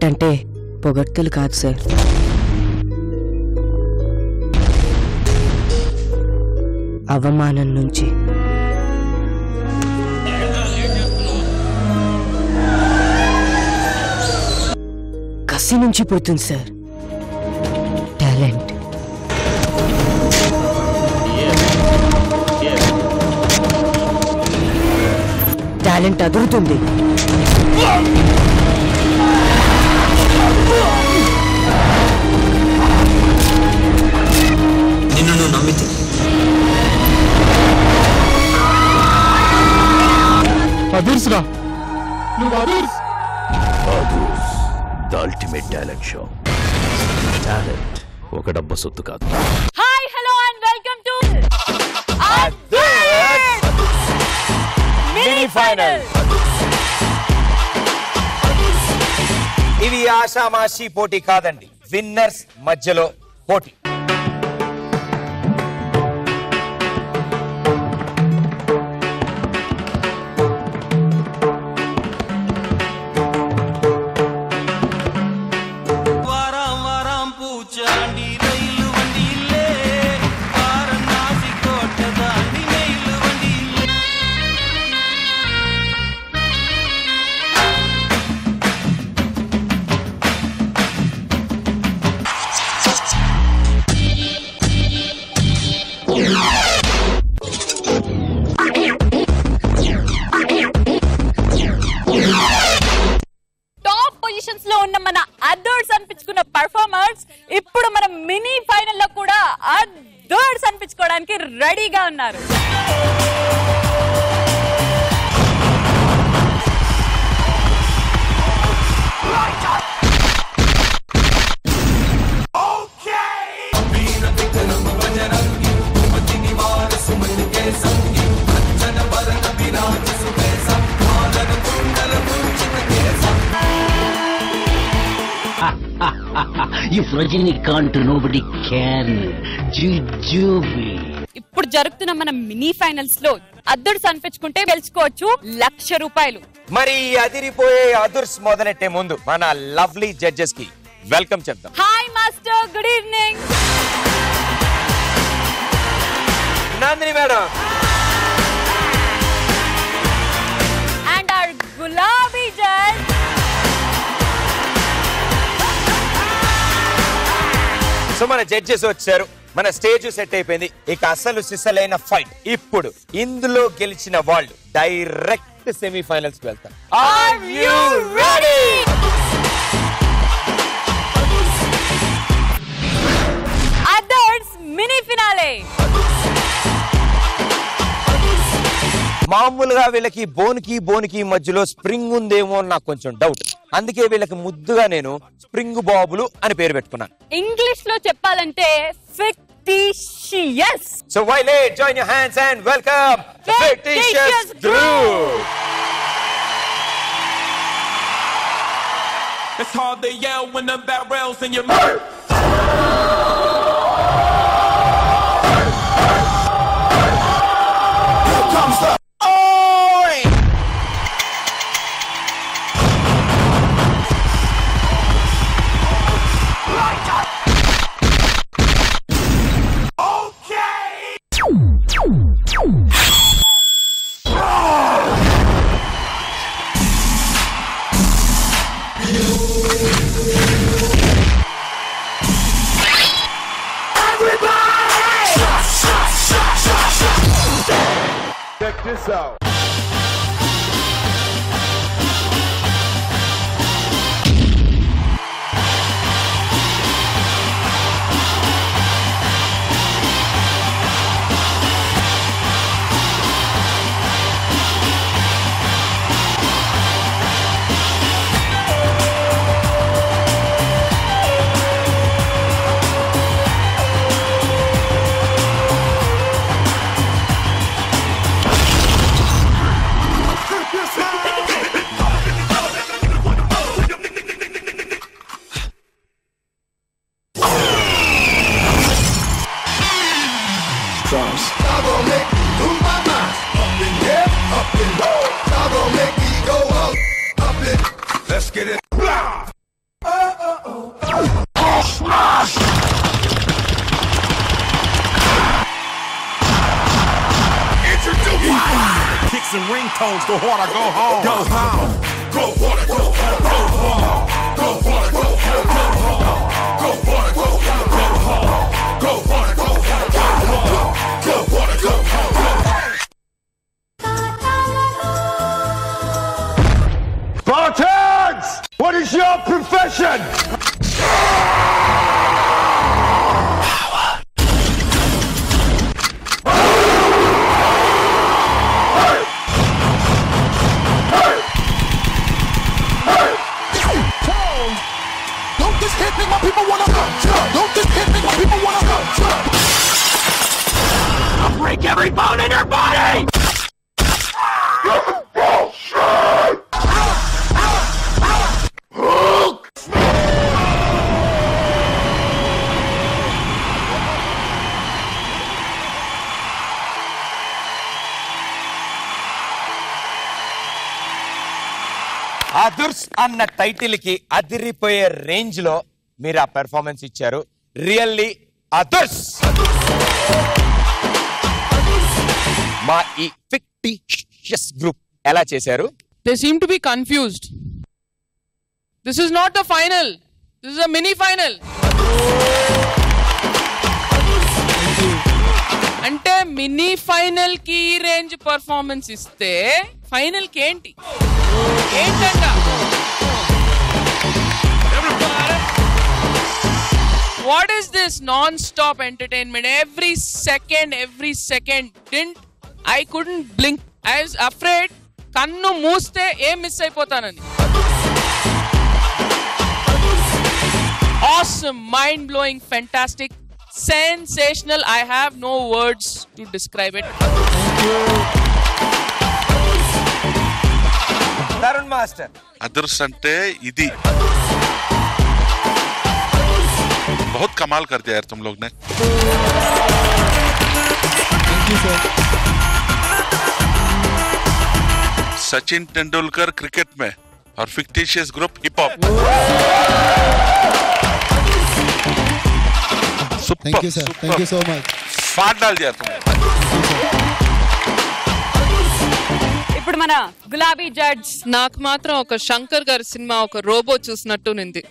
Talent అంటే పొగడ్తలు కాదు సార్, అవమానం నుంచి కసి నుంచి పుడుతుంది సార్ టాలెంట్. టాలెంట్ అదురుతుంది. నిన్ను నువ్వు నమ్మితే అదుర్స్రా, నువ్వు అదుర్స్. The ultimate talent show. Talent ఒక డబ్బు సొత్తు కాదు. Hi hello and welcome to mini final. ఇవి ఆషామాషి పోటీ కాదండి, విన్నర్స్ మధ్యలో పోటీ. లో ఉన్న మన అదర్స్ అనిపించుకున్న పర్ఫార్మర్స్ ఇప్పుడు మన మినీ ఫైనల్ లో కూడా అదర్స్ అనిపించుకోవడానికి రెడీగా ఉన్నారు. If Rajini can't, nobody can. Jujubi. ఇప్పుడు జరుగుతున్న మన మినీ ఫైనల్స్ లో అదర్స్ అనిపించుకుంటే గెలుచుకోవచ్చు 1,00,000 రూపాయలు. మరి అదిరిపోయే అదర్స్ మొదలెట్టే ముందు మన లవ్లీ జడ్జెస్ కి వెల్కమ్ చెప్తాం. Hi master, good evening. Nandini madam and hour గులాబీ జడ్జ్ సో మన జడ్జెస్ వచ్చారు, మన స్టేజ్ సెట్ అయిపోయింది. ఇక అసలు సిసలైన ఫైట్ ఇప్పుడు. ఇందులో గెలిచిన వాళ్ళు డైరెక్ట్ సెమీఫైనల్స్ కి వెళ్తారు. Are you ready? Others mini finale. మామూలుగా వీళ్ళకి బోన్కి మధ్యలో స్ప్రింగ్ ఉందేమో అని నాకు కొంచెం డౌట్. అందుకే వీళ్ళకి ముద్దుగా నేను స్ప్రింగ్ బాబులు అని పేరు పెట్టుకున్నాను. ఇంగ్లీష్ లో చెప్పాలంటే fictitious. So Violet, join your hands and welcome the fictitious group. It's hard to yell when the barrel's in your mouth. Here comes the check this out. hits and ringtones. Go hard or go home. Go home. Go hard or go home. Go home. Go hard or go home. Go home. Go hard or go home. Go home. Go hard or go home. Go home. Go hard or go home. Spartans! What is your profession? Don't this hit make my people wanna go? Don't this hit make my people wanna go? I'll break every bone in your body! This is bullshit! అదుర్స్ అన్న title కి అదిరిపోయే range లో మీరు ఆ performance ఇచ్చారు. Really అదుర్స్. మా ఈ fictitious group ఎలా చేశారు? They seem to be confused. This is not the final. This is a mini final. అంటే మినీ ఫైనల్ కి రేంజ్ పర్ఫార్మెన్స్ ఇస్తే ఫైనల్ కి ఏంటంట? What is this non-stop entertainment? Every second I couldn't blink. I was afraid kannu mooste em miss అయిపోతానని. Awesome, mind-blowing, fantastic, sensational. I have no words to describe it. Tarun master. Others అంటే ఇది बहुत कमाल कर दिया यार तुम लोग ने. सचिन तेंदुलकर क्रिकेट में और fictitious group hip hop. Thank you sir. Thank you so much. फाड़ डाल दिया तुमने. ఇప్పుడు మన గులాబీ జడ్జ్. నాకు మాత్రం ఒక శంకర్ గారి సినిమా ఒక రోబో చూసినట్టు నింది.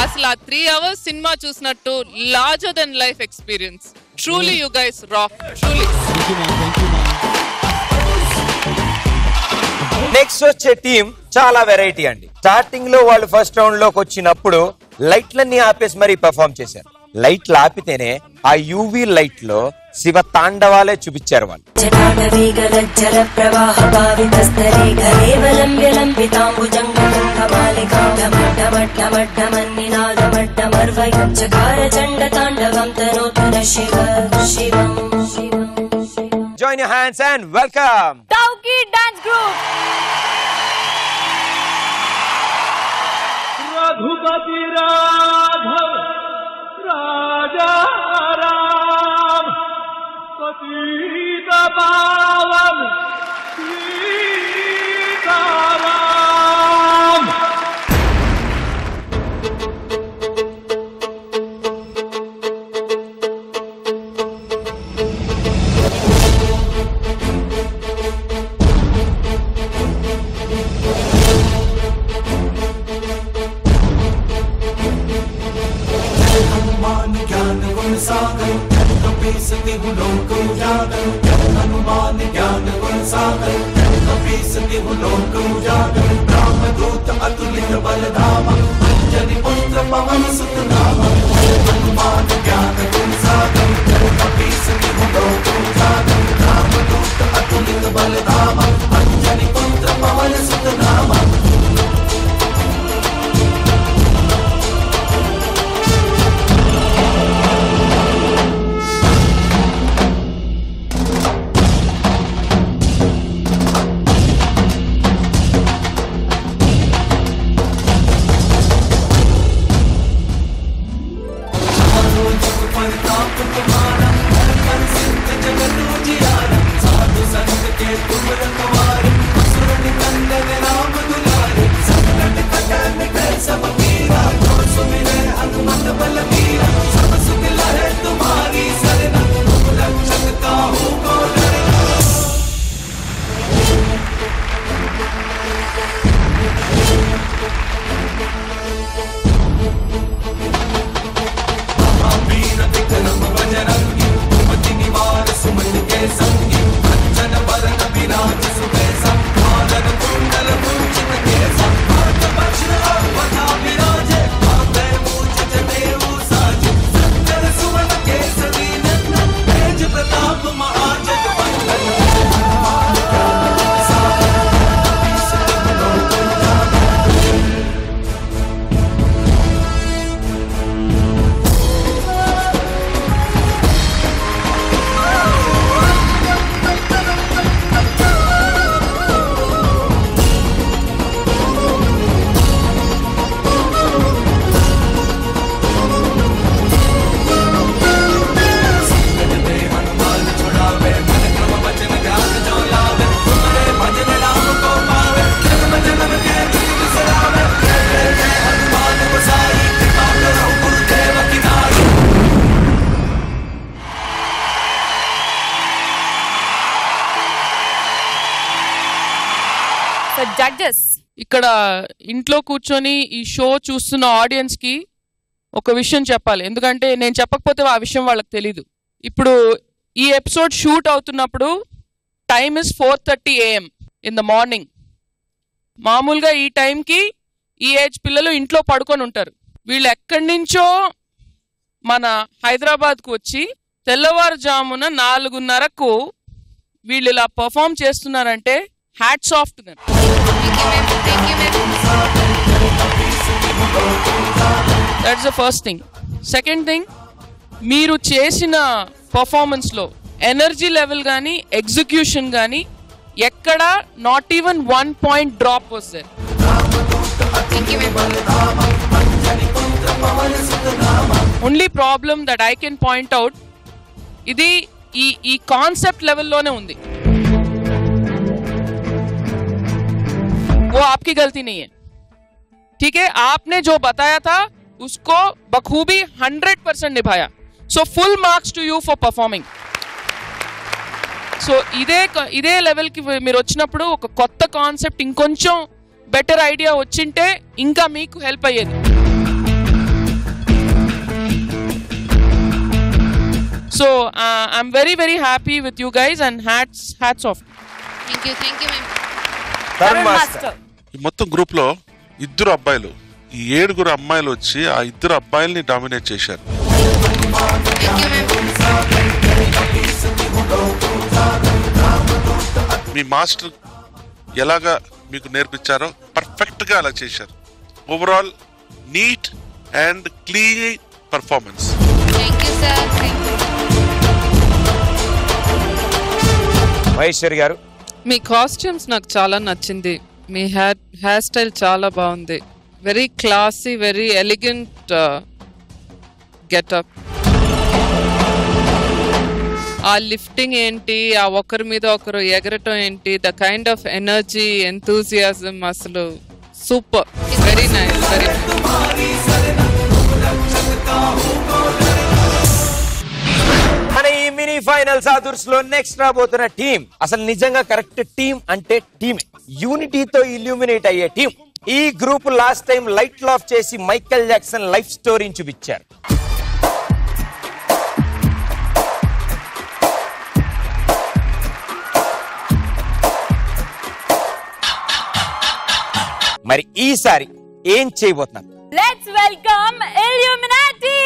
అసలు ఆ 3 hours సినిమా చూసినట్టు larger than life experience. Truly you guys rock. Truly. Next వచ్చే టీం చాలా వెరైటీ అండి. స్టార్టింగ్ లో వాళ్ళు ఫస్ట్ రౌండ్ లోకి వచ్చినప్పుడు లైట్లన్నీ ఆపేసి మరీ పెర్ఫార్మ్ చేశారు. లైట్లు ఆపితేనే ఆ యూవీ లైట్ లో శివ తాండవాలే చూపించారు వాళ్ళు. Join your hands and welcome Tauki Dance Group. Raghupati Raghav राजा राम पतित पावन सीताराम. हनुमान ज्ञान गुण सागर कपीस तिहु लोक उजागर. हनुमान ज्ञान गुण सागर कपीस तिहु लोक उजागर. रामदूत अतुलित बलधामा अंजनी पुत्र पवन सुत नामा. हनुमान ज्ञान गुण सागर कपीस तिहु लोक उजागर. रामदूत अतुलित बलधामा अंजनी पुत्र पवन सुत नामा. సో జడ్జెస్ ఇక్కడ ఇంట్లో కూర్చొని ఈ షో చూస్తున్న ఆడియన్స్ కి ఒక విషయం చెప్పాలి, ఎందుకంటే నేను చెప్పకపోతే ఆ విషయం వాళ్ళకి తెలీదు. ఇప్పుడు ఈ ఎపిసోడ్ షూట్ అవుతున్నప్పుడు time is 4:30 AM in the morning. మామూలుగా ఈ టైంకి ఈ ఏజ్ పిల్లలు ఇంట్లో పడుకొని ఉంటారు. వీళ్ళు ఎక్కడి నుంచో మన హైదరాబాద్కు వచ్చి తెల్లవారుజామున 4:30కు వీళ్ళు ఇలా పర్ఫామ్ చేస్తున్నారంటే hats off to them. That's the first thing. Second thing, మీరు చేసిన పర్ఫార్మెన్స్లో ఎనర్జీ లెవెల్ కానీ ఎగ్జిక్యూషన్ కానీ ఎక్కడ నాట్ ఈవెన్ 1 point డ్రాప్ వస్తారు. Only problem that I can point out, ఇది ఈ కాన్సెప్ట్ లెవెల్లోనే ఉంది. वो आपकी गलती नहीं है, ठीक है? आपने जो बताया था उसको बखूबी 100% निभाया. So full marks to you for performing. So ఇదే లెవెల్కి మీరు వచ్చినప్పుడు ఒక కొత్త కాన్సెప్ట్ ఇంకొంచెం బెటర్ ఐడియా వచ్చింటే ఇంకా మీకు హెల్ప్ అయ్యేది. So I'm very very happy with you guys and hats off. ఈ మొత్తం గ్రూప్ లో 2 అబ్బాయిలు, ఈ 7 అమ్మాయిలు వచ్చి ఆ 2 అబ్బాయిల్ని డామినేట్ చేశారు. మీ మాస్టర్ ఎలాగా మీకు నేర్పించారో పర్ఫెక్ట్ గా అలా చేశారు. Overall neat and clean performance. Maheshwari గారు, మీ కాస్ట్యూమ్స్ నాకు చాలా నచ్చింది. మీ హెయిర్ స్టైల్ చాలా బాగుంది. Very classy, very elegant getup. ఆ లిఫ్టింగ్ ఏంటి, ఆ ఒకరి మీద ఒకరు ఎగరటం ఏంటి, the kind of energy, enthusiasm, అసలు సూపర్. వెరీ నైస్, వెరీ మన ఈ మినీ ఫైనల్స్ ఆదుర్స్ లో నెక్స్ట్ రాబోతున్న టీం అసలు నిజంగా కరెక్ట్ టీం అంటే టీమే, యూనిటీతో ఇల్యూమినేట్ అయ్యే టీం. ఈ గ్రూప్ లాస్ట్ టైం లైట్లు ఆఫ్ చేసి మైకేల్ జాక్సన్ లైఫ్ స్టోరీని చూపించారు. మరి ఈసారి ఏం చేయబోతున్నారు? Let's welcome Illuminati.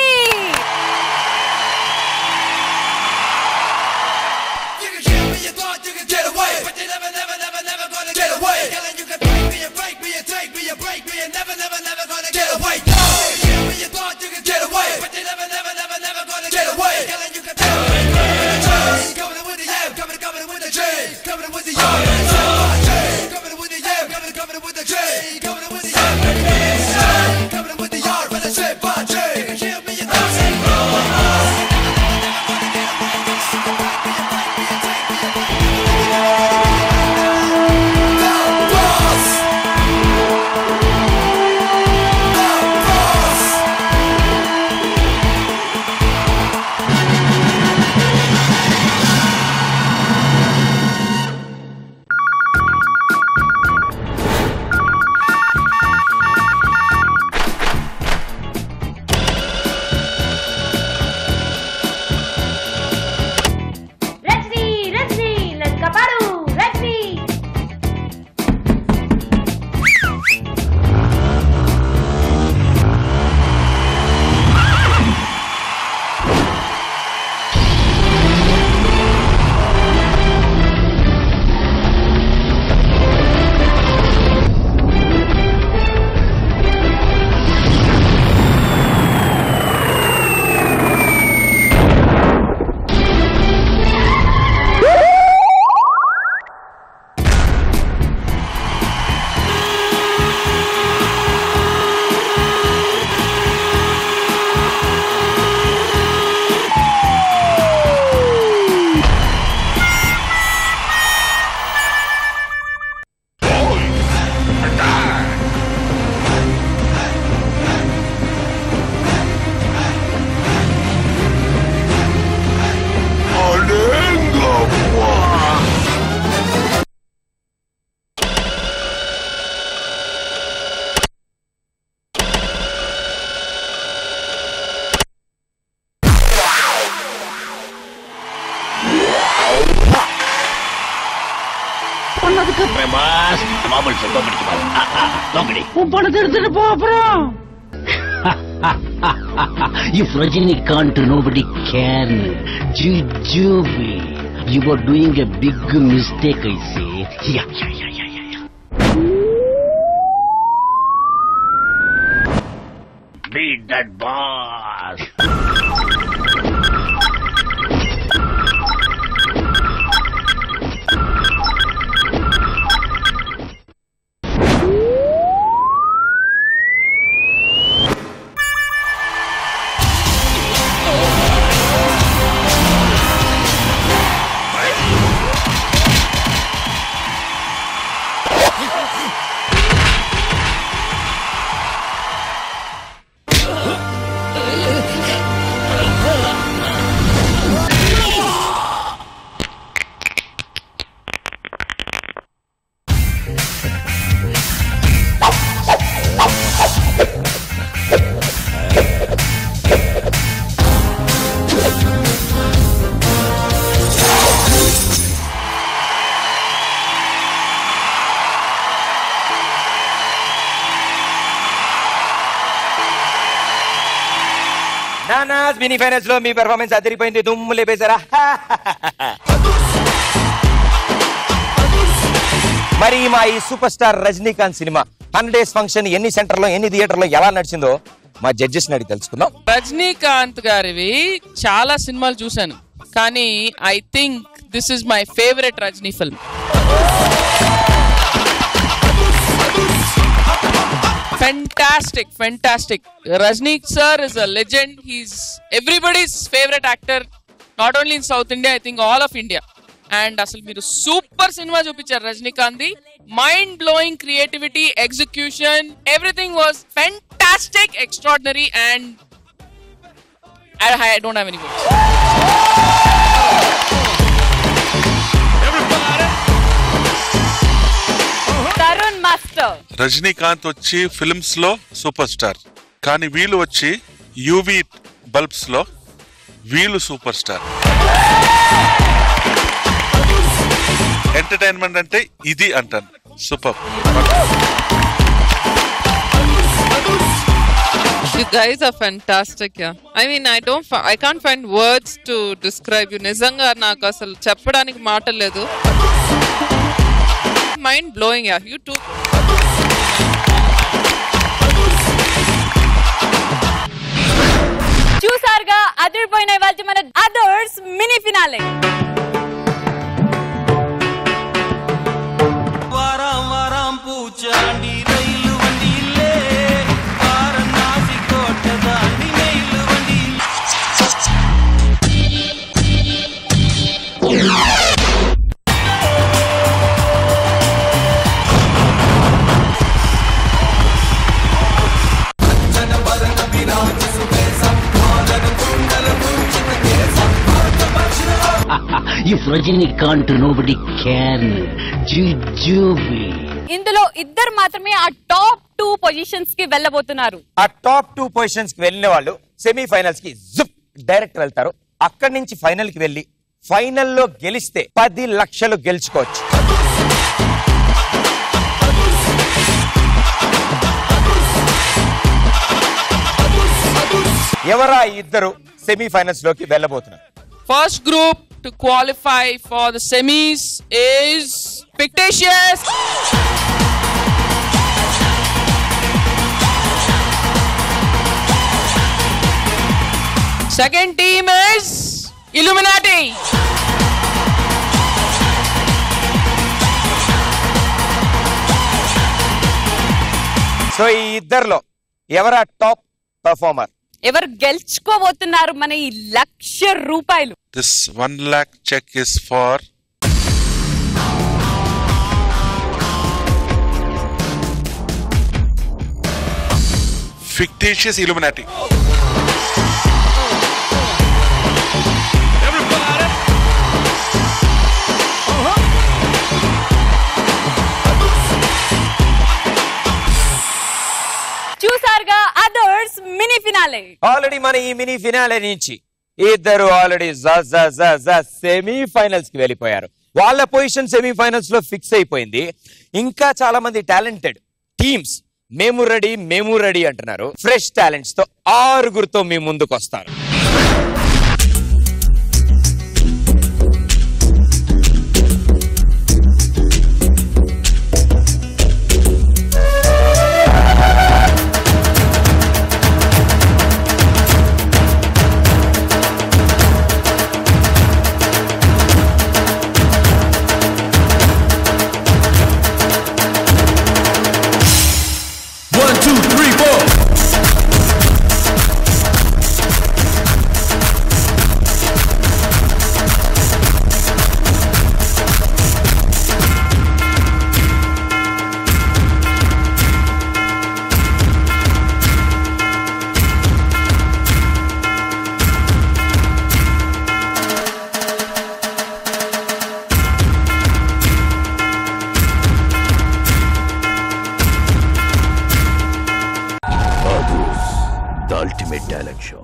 ప్రభాస్ మామూలు If Rajinikanth nobody can, Jujubi, you are doing a big mistake, I say. Yeah. Beat that boss. నానాస్ మినీ ఫైనల్స్ లో మీ పెర్ఫార్మెన్స్ అదిరిపోయింది, దుమ్ము లేపేశారా? మరి మా ఈ super star Rajinikanth cinema 100 days function ఎన్ని సెంటర్లో ఎన్ని థియేటర్లో ఎలా నడిచిందో మా జడ్జెస్ అడిగి తెలుసుకుందాం. రజనీకాంత్ గారివి చాలా సినిమాలు చూశాను, కానీ I think this is my favourite Rajni film. Fantastic. Rajni sir is a legend. He's everybody's favorite actor, not only in South India, I think all of India. And asalu meeru super cinema chupicharu Rajnikant. Mind blowing creativity, execution, everything was fantastic, extraordinary, and I don't have any words. Tarun master. Rajinikanth వచ్చి films లో super star, కానీ వీళ్ళు వచ్చి UV bulbs లో వీళ్ళు super star. Entertainment అంటే ఇది అంటాను. Super. You guys are fantastic, yeah. I mean, I can't find words to describe you. నిజంగా నాకు అసలు చెప్పడానికి మాటలు లేదు. Mind blowing, yeah. You too. చూసారుగా అదిరిపోయిన ఇవాల్టి మన అదర్స్ మినీ ఫినాలే. వారం పూచాండి రైలు వండిలే వారణాసి కోట దాని రైలు వండి. If Rajinikanth nobody can, Jujubi. ఇందులో ఇద్దరు మాత్రమే ఆ టాప్ 2 పొజిషన్స్ కి వెళ్ళబోతున్నారు. ఆ టాప్ 2 పొజిషన్స్ కి వెళ్ళిన వాళ్ళు సెమీఫైనల్స్ కి డైరెక్ట్ వెళ్తారు. అక్కడి నుంచి ఫైనల్ కి వెళ్ళి ఫైనల్లో గెలిస్తే 10 లక్షలు గెలుచుకోవచ్చు. ఎవరా ఇద్దరు సెమీఫైనల్స్ లోకి వెళ్ళబోతున్నారు? First group to qualify for the semis is Fictitious. Second team is Illuminati. So ఈ ఇద్దర్లో ఎవరా టాప్ పర్ఫార్మర్? ఎవరు గెలుచుకోబోతున్నారు మన ఈ ₹1,00,000? This 1 lakh check is for Fictitious Illuminati. చూసారుగా అదర్స్ మినీ ఫినాలే. ఆల్రెడీ మన ఈ మినీ ఫినాలే నుంచి ఇద్దరు ఆల్రెడీ సెమీ ఫైనల్స్ కి వెళ్ళిపోయారు. వాళ్ళ పొజిషన్ సెమీఫైనల్స్ లో ఫిక్స్ అయిపోయింది. ఇంకా చాలా మంది టాలెంటెడ్ టీమ్స్ మేము రెడీ అంటున్నారు. ఫ్రెష్ టాలెంట్స్ తో 6గురితో మీ ముందుకు వస్తారు. The ultimate talent show.